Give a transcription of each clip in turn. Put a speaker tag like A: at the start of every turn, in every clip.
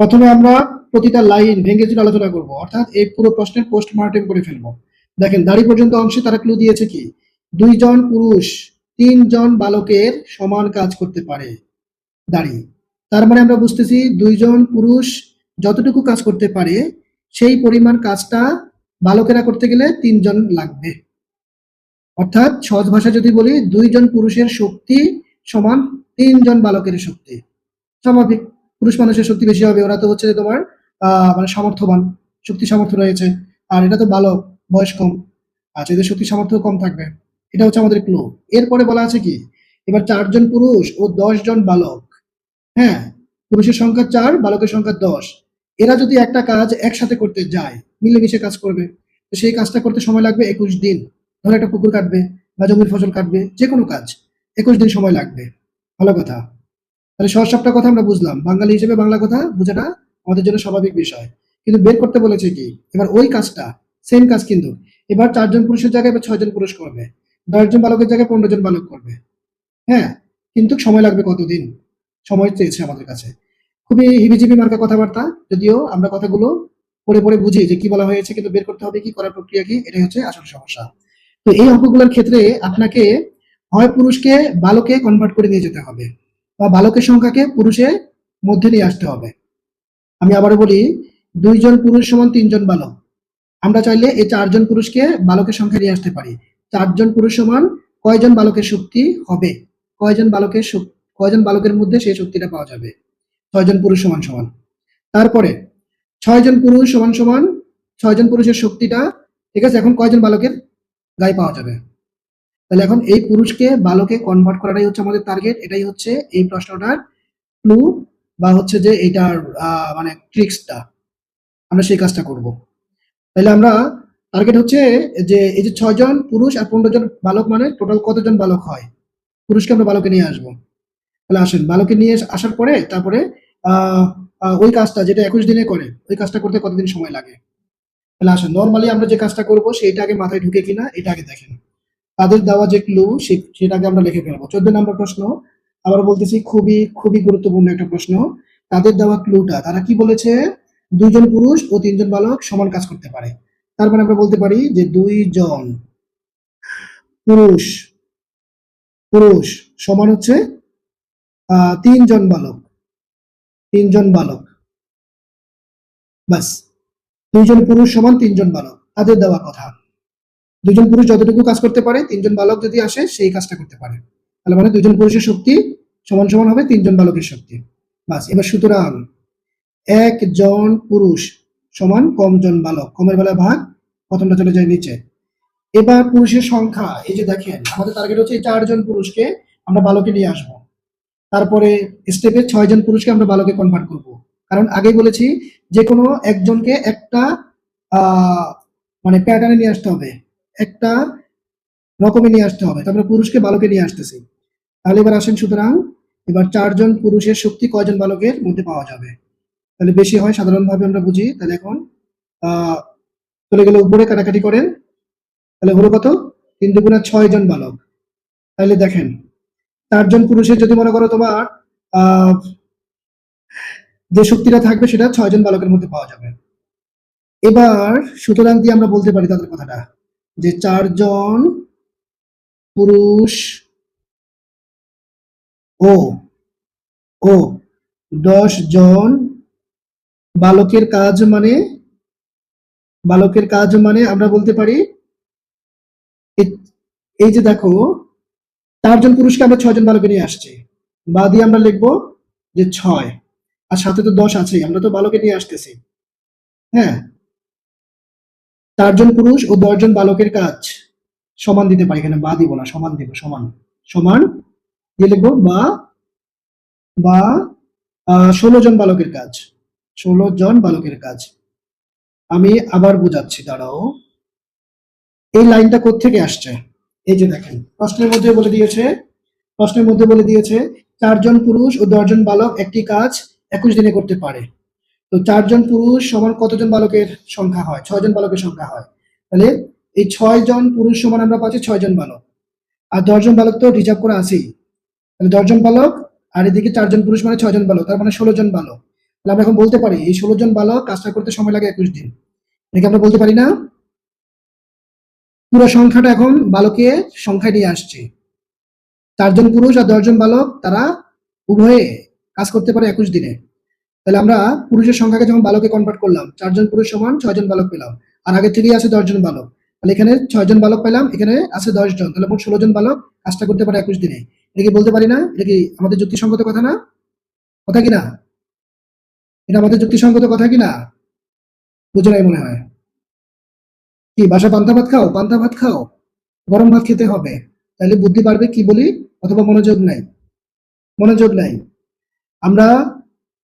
A: প্রথমে আমরা প্রতিটা লাইন ভেঙে চুরে আলোচনা করব, অর্থাৎ এই পুরো প্রশ্নের পোস্টমর্টেম করে ফেলবো। দেখেন, দাড়ি পর্যন্ত অংশে তারা ক্লু দিয়েছে কি, 2 জন পুরুষ 3 জন বালকের সমান কাজ করতে পারে। দাড়ি, তার মানে আমরা বুঝতেছি 2 জন পুরুষ যতটুকু কাজ করতে পারে সেই পরিমাণ কাজটা বালকেরা করতে গেলে 3 জন লাগবে। অর্থাৎ সহজ ভাষা যদি বলি, 2 জন পুরুষের শক্তি সমান 3 জন বালকের শক্তি। স্বাভাবিক, পুরুষ মানুষের শক্তি বেশি হবে, ওরা তো হচ্ছে তোমার মানে সামর্থ্যবান, শক্তি সামর্থ্য রয়েছে। আর এটা তো বালক, বয়স কম, আচ্ছা এদের শক্তি সামর্থ্য কম থাকবে। এটা হচ্ছে আমাদের ক্লু। এরপরে বলা আছে কি, এবার 4 জন পুরুষ ও 10 জন বালক, হ্যাঁ, পুরুষের সংখ্যা 4, বালকের সংখ্যা 10, এরা যদি একটা কাজ একসাথে করতে যায়, মিলেমিশে কাজ করবে, তো সেই কাজটা করতে সময় লাগবে 21 দিন। ধরো একটা পুকুর কাটবে বা জমির ফসল কাটবে, যে কোনো কাজ 21 দিন সময় লাগবে। ভালো কথা। তাহলে সহজ সবটা কথা আমরা বুঝলাম, বাঙালি হিসেবে বাংলা কথা বোঝাটা আমাদের জন্য স্বাভাবিক বিষয়। কিন্তু বের করতে বলেছে কি, এবার ওই কাজটা, সেম কাজ কিন্তু এবার 4 জন পুরুষের জায়গায় এবার 6 জন পুরুষ করবে, 10 জন বালকের জায়গায় 15 জন বালক করবে। হ্যাঁ, কিন্তু সময় লাগবে কতদিন? সময় চেয়েছে আমাদের কাছে। খুবই হিবিজিবি মার্কা কথাবার্তা, যদিও আমরা কথাগুলো পড়ে পড়ে বুঝি যে কি বলা হয়েছে, কিন্তু বের করতে হবে কি, করার প্রক্রিয়া কি, এটাই হচ্ছে আসল সমস্যা। তো এই অঙ্কগুলোর ক্ষেত্রে আপনাকে হয় পুরুষকে বালকে কনভার্ট করে নিয়ে যেতে হবে, বা বালকের সংখ্যাকে পুরুষের মধ্যে নিয়ে আসতে হবে। আমি আবারও বলি, 2 জন পুরুষ সমান 3 জন বালক। আমরা চাইলে এই 4 জন পুরুষকে বালকের সংখ্যা নিয়ে আসতে পারি। 4 জন পুরুষ সমান কয়জন বালকের শক্তি হবে, কয়জন বালকের মধ্যে সেই শক্তিটা পাওয়া যাবে। 6 জন পুরুষ সমান সমান, তারপরে 6 জন পুরুষ সমান সমান 6 জন পুরুষের শক্তিটা, ঠিক আছে, এখন কয়জন বালকের গায়ে পাওয়া যাবে। তাহলে এখন এই পুরুষকে বালকে কনভার্ট করাটাই হচ্ছে আমাদের টার্গেট, এটাই হচ্ছে এই প্রশ্নটার ক্লু, বা হচ্ছে যে এটার মানে ট্রিক্সটা, আমরা সেই কাজটা করব। তাহলে আমরা টার্গেট হচ্ছে যে এই যে 6 জন পুরুষ আর 15 জন বালক, মানে টোটাল কতজন বালক হয়, পুরুষকে আমরা বালকে নিয়ে আসবো। তাহলে আসেন, বালকে নিয়ে আসার পরে তারপরে ওই কাজটা যেটা 21 দিনে করে, ওই কাজটা করতে কতদিন সময় লাগে। তাহলে আসেন, নর্মালি আমরা যে কাজটা করব সেইটা আগে মাথায় ঢুকে কিনা এটা আগে দেখেন। তাদের দেওয়া যে ক্লু সেটাকে আমরা লিখে ফেলবো। 14 নম্বর প্রশ্ন, আবার বলতেছি, খুবই খুবই গুরুত্বপূর্ণ একটা প্রশ্ন। তাদের দেওয়া ক্লুটা, তারা কি বলেছে, 2 জন পুরুষ ও 3 জন বালক সমান কাজ করতে পারে। তার মানে আমরা বলতে পারি যে 2 জন পুরুষ পুরুষ সমান হচ্ছে 3 জন বালক, 3 জন বালক, বাস। 2 জন পুরুষ সমান 3 জন বালক, তাদের দেওয়া কথা। 2 জন পুরুষ যতটুকু কাজ করতে পারে, 3 জন বালক যদি আসে সেই কাজটা করতে পারে। তাহলে মানে 2 জন পুরুষের শক্তি সমান সমান হবে 3 জন বালকের শক্তি, বাস। এবার সুতরাং 1 জন পুরুষ সমান কমজন বালক, কমের বেলায় ভাগ, প্রথমটা চলে যায় নিচে। এবার পুরুষের সংখ্যা, এই যে দেখেন আমাদের টার্গেট হচ্ছে এই 4 জন পুরুষকে আমরা বালকে নিয়ে আসবো। তারপরে স্টেপে 6 জন পুরুষকে আমরা বালকে কনভার্ট করব। কারণ আগেই বলেছি, যে কোনো একজনকে একটা মানে প্যাটার্নে নিয়ে আসতে হবে, একটা রকমে নিয়ে আসতে হবে। তারপরে পুরুষকে বালকে নিয়ে আসতেছি। তাহলে এবার আসেন, সুতরাং এবার 4 জন পুরুষের শক্তি কয়জন বালকের মধ্যে পাওয়া যাবে। তাহলে বেশি হয় সাধারণভাবে আমরা বুঝি। তাহলে এখন চলে গেলে উপরে কাটাকাটি করেন, তাহলে হলো কত, 3 দুগুণে 6 জন বালক। তাহলে দেখেন, 4 জন পুরুষের যদি মনে করো তোমার যে শক্তিটা থাকবে সেটা 6 জন বালকের মধ্যে পাওয়া যাবে। এবার সুতরাং দিয়ে আমরা বলতে পারি তাদের কথাটা, যে 4 জন পুরুষ ও ও 10 জন বালকের কাজ মানে আমরা বলতে পারি, এই যে দেখো 4 জন পুরুষকে আমরা 6 জন বালকে নিয়ে আসছি, বা দিয়ে আমরা লিখবো যে 6, আর সাথে তো 10 আছে, আমরা তো বালকে নিয়ে আসতেছি। হ্যাঁ, 4 জন পুরুষ ও 10 জন বালকের কাজ সমান দিতে পারি, এখানে বা দিব না, সমান দিব, সমান সমান দিয়ে লিখবো, বা বা 16 জন বালকের কাজ, 16 জন বালকের কাজ। আমি আবার বোঝাচ্ছি, দাঁড়াও। এই লাইনটা কোত্থেকে আসছে, এই যে দেখেন প্রশ্নের মধ্যে বলে দিয়েছে 4 জন পুরুষ ও 10 জন বালক একটি কাজ 21 দিনে করতে পারে। তো 4 জন পুরুষ সমান কতজন বালকের সংখ্যা হয়, 6 জন বালকের সংখ্যা হয়। তাহলে এই 6 জন পুরুষ সমান আমরা পাচ্ছি 6 জন বালক, আর 10 জন বালক তো রিজার্ভ করা আছেই। তাহলে 10 জন বালক, আর এদিকে 4 জন পুরুষ মানে 6 জন বালক, তার মানে 16 জন বালক। তাহলে আমরা এখন বলতে পারি এই 16 জন বালক কাজটা করতে সময় লাগে 21 দিন। এটাকে আমরা বলতে পারি না? পুরো সংখ্যাটা এখন বালকের সংখ্যায় নিয়ে আসছে। 4 জন পুরুষ আর 10 জন বালক তারা উভয়ে কাজ করতে পারে 21 দিনে। তাহলে আমরা পুরুষের সংখ্যাকে যখন বালকে কনভার্ট করলাম, 4 জন পুরুষ সমান 6 জন বালক পেলাম। আর আগে থেকেই আছে 10 জন বালক। তাহলে এখানে 6 জন বালক পেলাম, এখানে আছে 10 জন। তাহলে মোট 16 জন বালক কাজটা করতে পারে 21 দিনে। এটা কি বলতে পারি না? এটা কি আমাদের যুক্তিসঙ্গত কথা না? কথা কি না? এটা আমাদের যুক্তিসঙ্গত কথা কি না? বুঝে নাই মনে হয়। কি বাসায় পান্তা ভাত খাও? পান্তা ভাত খাও? গরম ভাত খেতে হবে। তাহলে বুদ্ধি বাড়বে কি বলি? অথবা মনোযোগ নাই? মনোযোগ নাই। আমরা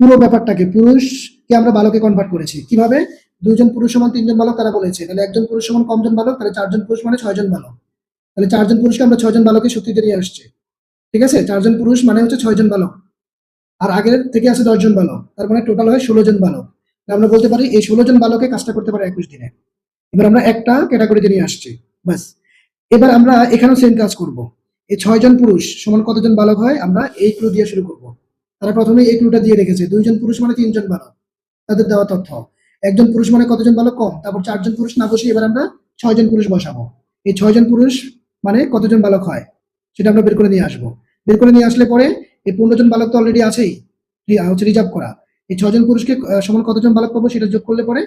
A: পুরো ব্যাপারটাকে পুরুষকে আমরা বালকে কনভার্ট করেছি। কিভাবে? 2 জন পুরুষ সমান 3 জন বালক তারা বলেছে। তাহলে 1 জন পুরুষ সমান কম জন বালক, তাহলে 4 জন পুরুষ মানে 6 জন বালক। তাহলে 4 জন পুরুষকে আমরা 6 জন বালকের শক্তিতে নিয়ে আসছি। ঠিক আছে? 4 জন পুরুষ মানে হচ্ছে 6 জন বালক। আর আগের থেকে আছে 10 জন বালক। তার মানে টোটাল হয় 16 জন বালক। তাহলে আমরা বলতে পারি এই 16 জন বালকে কাজটা করতে পারে 21 দিনে। এবার আমরা একটা ক্যাটাগরিতে নিয়ে আসছি। ব্যাস। এবার আমরা এখানেও সেম কাজ করব। এই 6 জন পুরুষ সমান কতজন বালক হয়? আমরা এই ক্লু দিয়ে শুরু করব। তারা প্রথমে এই ক্লুটা দিয়ে রেখেছে। 2 জন পুরুষ মানে 3 জন বালক। তাদের দেওয়া তথ্য। 1 জন পুরুষ মানে কতজন বালক? কম। তারপর 4 জন পুরুষ না বসিয়ে এবার আমরা 6 জন পুরুষ বসাবো। এই 6 জন পুরুষ মানে কতজন বালক হয়? সেটা আমরা বের করে নিয়ে আসবো। বের করে নিয়ে আসলে পরে এই 15 জন বালক তো অলরেডি আছেই। হচ্ছে রিজার্ভ করা। এই 6 জন পুরুষকে সমান কতজন বালক পাবো সেটা যোগ করলে পরে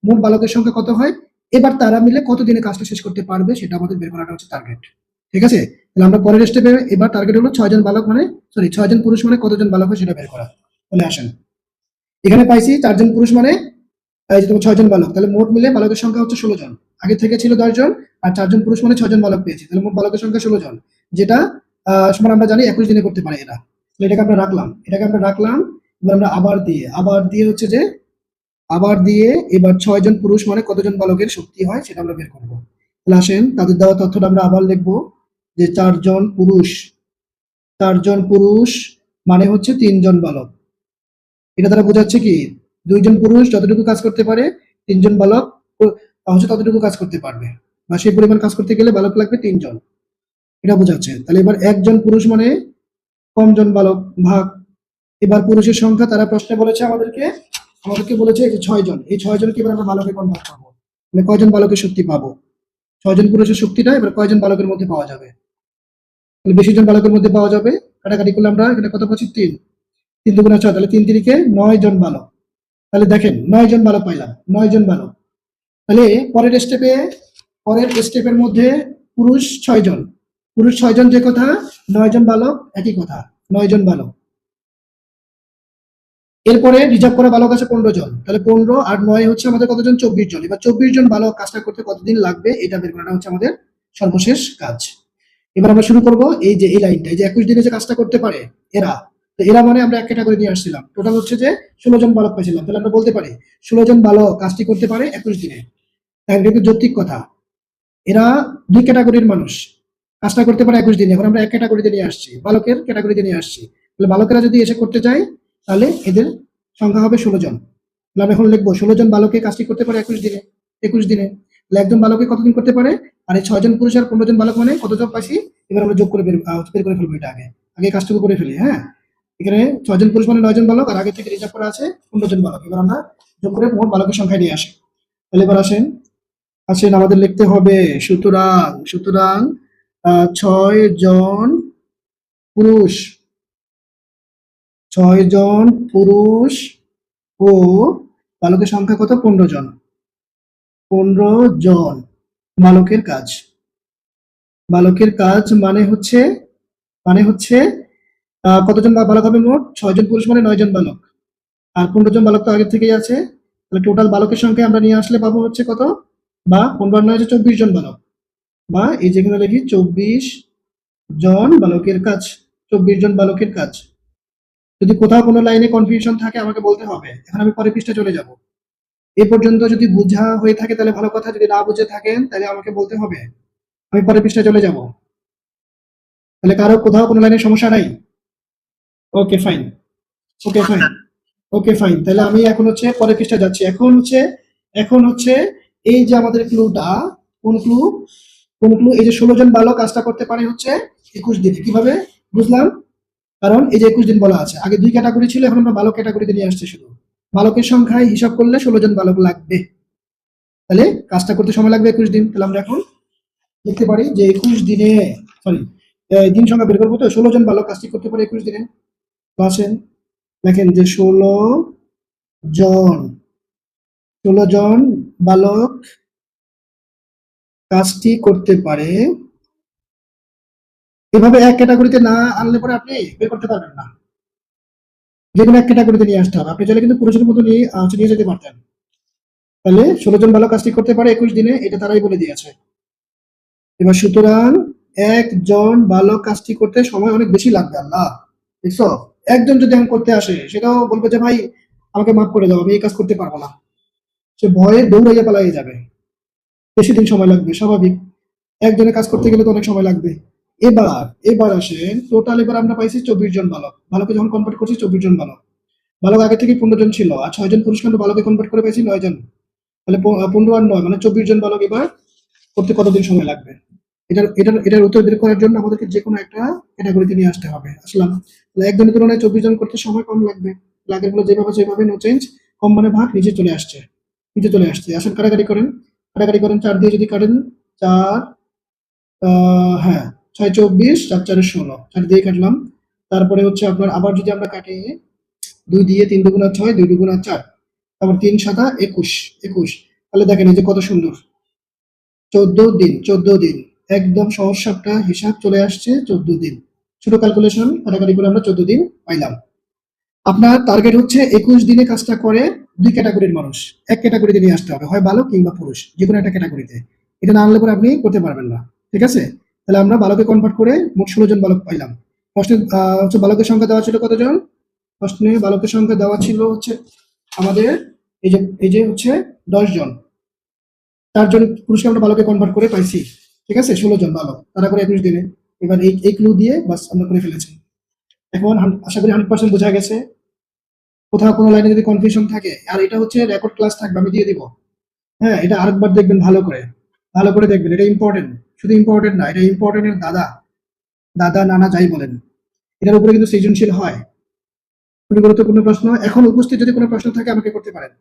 A: মোট বালকের সংখ্যা কত হয়? এবার তারা মিলে কত দিনে কাজটা শেষ করতে পারবে সেটা আমাদের বের করাটা হচ্ছে টার্গেট। ঠিক আছে? তাহলে আমরা পরের স্টেপে এবার টার্গেট হলো 6 জন বালক মানে 6 জন পুরুষ মানে কতজন বালক হয় সেটা বের করা। তাহলে আসেন। এখানে পাইছি 4 জন পুরুষ মানে এই যে তোমার 6 জন বালক। তাহলে মোট মিলে বালকের সংখ্যা হচ্ছে 16 জন। আগে থেকে ছিল 10 জন আর 4 জন পুরুষ মানে 6 জন বালক পেয়েছি। তাহলে মোট বালকের সংখ্যা 16 জন। যেটা সমান আমরা জানি 21 দিনে করতে পারে এরা। তাহলে এটাকে আমরা রাখলাম। এবার আমরা আবার দিয়ে হচ্ছে যে আবার দিয়ে এবার 6 জন পুরুষ মানে কতজন বালকের শক্তি হয় সেটা আমরা বের করব। তাহলে আসেন তাদের দেওয়া তথ্যটা আমরা আবার লিখবো যে 4 জন পুরুষ মানে হচ্ছে 3 জন বালক। এটা দ্বারা বোঝাচ্ছে কি 2 জন পুরুষ যতটুকু কাজ করতে পারে 3 জন বালক হচ্ছে ততটুকু কাজ করতে পারবে। বা সেই পরিমাণ কাজ করতে গেলে বালক লাগবে 3 জন। এটা বোঝাচ্ছে। তাহলে এবার 1 জন পুরুষ মানে কম জন বালক ভাগ। এবার পুরুষের সংখ্যা তারা প্রশ্নে বলেছে আমাদেরকে বলেছে এই যে 6 জন। এই 6 জনকে এবার আমরা বালকে কনভার্ট করব। মানে কয়জন বালকের শক্তি পাবো? 6 জন পুরুষের শক্তিটা এবার কয়জন বালকের মধ্যে পাওয়া যাবে? তাহলে বেশি জন বালকের মধ্যে পাওয়া যাবে। কাটাকাটি করলে আমরা এখানে কত পাচ্ছি? 3। 3 দুগুণে 6 তাহলে 3 তিরিকে 9 জন বালক। তাহলে দেখেন 9 জন বালক পাইলাম। 9 জন বালক। তাহলে পরের স্টেপের মধ্যে পুরুষ 6 জন। পুরুষ 6 জন যে কথা, 9 জন বালক একই কথা। 9 জন বালক। এরপরে রিজার্ভ করা বালক আছে 15 জন। তাহলে 15 আর 9 হচ্ছে আমাদের কতজন? 24 জন। এবার 24 জন বালক কাজটা করতে কতদিন লাগবে এটা বের করাটা হচ্ছে আমাদের সর্বশেষ কাজ। এবার আমরা শুরু করব এই যে এই লাইনটা, এই যে 21 দিনে যে কাজটা করতে পারে এরা। তো এরা মানে আমরা এক ক্যাটাগরি নিয়ে আসছিলাম। টোটাল হচ্ছে যে 16 জন বালক পাইছিলাম। তাহলে আমরা বলতে পারি 16 জন বালক কাজটি করতে পারে 21 দিনে। তাহলে কিন্তু যৌক্তিক কথা। এরা 2 ক্যাটাগরির মানুষ। কাজটা করতে পারে 21 দিনে। এখন আমরা এক ক্যাটাগরিতে নিয়ে আসছি। বালকের ক্যাটাগরিতে নিয়ে আসছি। তাহলে বালকেরা যদি এসে করতে চায় তাহলে এদের সংখ্যা হবে 16 জন। তাহলে আমরা এখন লিখবো 16 জন বালকে কাজটি করতে পারে 21 দিনে। 21 দিনে। তাহলে একজন বালকে কতদিন করতে পারে? আর এই 6 জন পুরুষ আর 15 জন বালক মানে কতজন পাইছি? এবার আমরা যোগ করে বের করে ফেলবো এটা আগে কাজটুকু করে ফেলি। হ্যাঁ, এখানে 6 জন পুরুষ মানে 9 জন বালক আর আগে থেকে রিজার্ভ করা আছে 15 জন বালক। এবার আমরা যোগ করে মোট বালকের সংখ্যা নিয়ে আসি। তাহলে এবার আসেন আমাদের লিখতে হবে সুতরাং 6 জন পুরুষ 6 জন পুরুষ ও বালকের সংখ্যা কত? 15 জন। 15 জন বালকের কাজ মানে হচ্ছে কতজন বালক হবে মোট? 6 জন পুরুষ মানে 9 জন বালক। আর 15 জন বালক তো আগে থেকেই আছে। তাহলে টোটাল বালকের সংখ্যা আমরা নিয়ে আসলে পাবো হচ্ছে কত? বা 15 আর 9 হচ্ছে 24 জন বালক। বা এই যেখানে লিখি 24 জন বালকের কাজ। 24 জন বালকের কাজ। যদি কোথাও কোনো লাইনে কনফিউশন থাকে আমাকে বলতে হবে। এখন আমি পরের পৃষ্ঠায় চলে যাব। এই পর্যন্ত যদি বোঝা হয়ে থাকে তাহলে ভালো কথা, যদি না বুঝে থাকেন তাহলে আমাকে বলতে হবে। আমি পরের পৃষ্ঠায় চলে যাব। তাহলে কারো কোথাও কোনো লাইনের সমস্যা নাই? Okay fine. Okay fine. Okay fine. তাহলে আমি এখন হচ্ছে পরের পৃষ্ঠায় যাচ্ছি। এখন হচ্ছে এই যে আমাদের ক্লুটা, কোন ক্লু? এই যে 16 জন বালক কাজটা করতে পারে হচ্ছে 21 দিনে। কিভাবে বুঝলাম? কারণ এই যে 21 দিন বলা আছে। আগে 2 ক্যাটাগরি ছিল, এখন আমরা বালক ক্যাটাগরিতে নিয়ে আসছি শুধু। বালকের সংখ্যায় হিসাব করলে 16 জন বালক লাগবে। তাহলে কাজটা করতে সময় লাগবে 21 দিন। তাহলে আমরা এখন লিখতে পারি যে 21 দিনে, সরি, দিন সংখ্যা বের করবো, তো 16 জন বালক কাজটি করতে পারে 21 দিনে। তো আসেন দেখেন যে 16 জন বালক কাজটি করতে পারে। এভাবে এক ক্যাটাগরিতে না আনলে পরে আপনি বের করতে পারবেন না, যে কোনো এক ক্যাটাগরিতে নিয়ে আসতে হবে। আপনি চাইলে কিন্তু পুরুষের মতো নিয়ে যেতে পারতেন। তাহলে 16 জন বালক কাজটি করতে পারে 21 দিনে, এটা তারাই বলে দিয়েছে। এবার সুতরাং একজন বালক কাজটি করতে সময় অনেক বেশি লাগবে। আল্লাহ, দেখছো, একজন যদি এখন করতে আসে সেটাও বলবে যে ভাই আমাকে মাফ করে দাও, আমি এই কাজ করতে পারবো না। সে ভয়ে দৌড়াইয়া পালাইয়া যাবে, বেশি দিন সময় লাগবে, স্বাভাবিক। একজনের কাজ করতে গেলে তো অনেক সময় লাগবে। এবার আসেন, টোটাল এবার আমরা পাইছি 24 জন বালক। বালকে যখন কনভার্ট করছি 24 জন বালক। বালক আগে থেকে 15 জন ছিল, আর 6 জন পুরুষ কিন্তু বালকে কনভার্ট করে পাইছি 9 জন। তাহলে 15 আর 9 মানে 24 জন বালক এবার করতে কতদিন সময় লাগবে? এটার উত্তর বের করার জন্য আমাদেরকে যে কোনো একটা ক্যাটাগরিতে নিয়ে আসতে হবে। আসলাম, তাহলে একজনের তুলনায় 24 জন করতে সময় কম লাগবে। আগের গুলো যেভাবে সেভাবে নো চেঞ্জ, কম মানে ভাগ, নিচে চলে আসছে। আসেন কাটাকাটি করেন। 4 দিয়ে যদি কাটেন, 4, হ্যাঁ, 6 24, 4 4 16, 4 দিয়ে কাটলাম। তারপরে হচ্ছে আপনার আবার যদি আমরা কাটি 2 দিয়ে, 3 দুগুণা 6, 2 দুগুণা 4, তারপর 3 7 21। তাহলে দেখেন এই যে কত সুন্দর, 14 দিন, একদম সহজ সাপটা হিসাব চলে আসছে 14 দিন। ছোট ক্যালকুলেশন কাটাকাটি করে আমরা 14 দিন পাইলাম। আপনার টার্গেট হচ্ছে 21 দিনে কাজটা করে 2 ক্যাটাগরির মানুষ। এক ক্যাটাগরিতে নিয়ে আসতে হবে, হয় বালক কিংবা পুরুষ, যে কোনো একটা ক্যাটাগরিতে। এটা না আনলে পরে আপনি করতে পারবেন না। ঠিক আছে? তাহলে আমরা বালকে কনভার্ট করে মোট 16 জন বালক পাইলাম। প্রশ্নে হচ্ছে বালকের সংখ্যা দেওয়া ছিল কতজন? প্রশ্নে বালকের সংখ্যা দেওয়া ছিল হচ্ছে আমাদের এই যে হচ্ছে 10 জন। 4 জন পুরুষকে আমরা বালকে কনভার্ট করে পাইছি। ঠিক আছে? 16 জন বালক তারা করে 21 দিনে। এবার এই ক্লু দিয়ে বাস আমরা করে ফেলেছি। এখন আশা করি 100% বোঝা গেছে। কোথাও কোনো লাইনে যদি কনফিউশন থাকে, আর এটা হচ্ছে রেকর্ড ক্লাস থাকবে, আমি দিয়ে দিব। হ্যাঁ, এটা আরেকবার দেখবেন ভালো করে দেখবেন। এটা ইম্পর্টেন্ট, শুধু ইম্পর্টেন্ট না, এটা ইম্পর্টেন্টের দাদা নানা যাই বলেন, এটার উপরে কিন্তু সৃজনশীল হয়। খুবই গুরুত্বপূর্ণ প্রশ্ন। এখন উপস্থিত যদি কোনো প্রশ্ন থাকে আমাকে করতে পারেন।